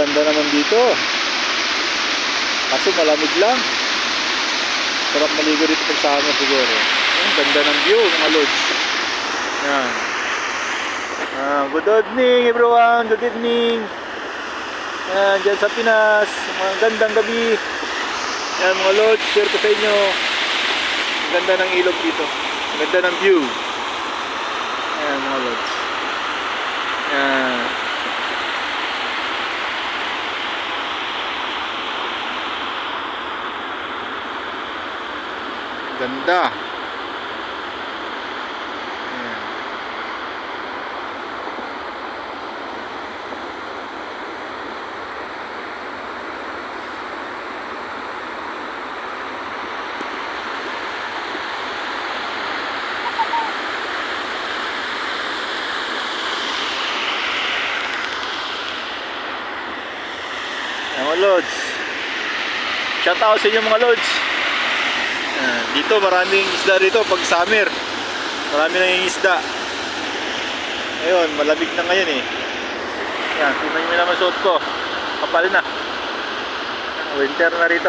ganda naman dito. Kaso malamig lang. Sarap maligo dito pag summer siguro. Ang ganda ng view mga lods. Yan. Good evening everyone. Good evening. Yan, dyan sa Pinas. Mga gandang gabi. Yan mga lods. Share ko sa inyo. Ang ganda ng ilog dito. Ang ganda ng view. Yan mga lods. Yan. Ganda. Ayan. Ayan mga lods. Shout out sa inyo mga lods. Dito maraming isda dito pag summer. Marami na yung isda. Ayun, malamig na ngayon eh. Yan, tingnan nyo naman suot ko. Kapal na. Winter na rito.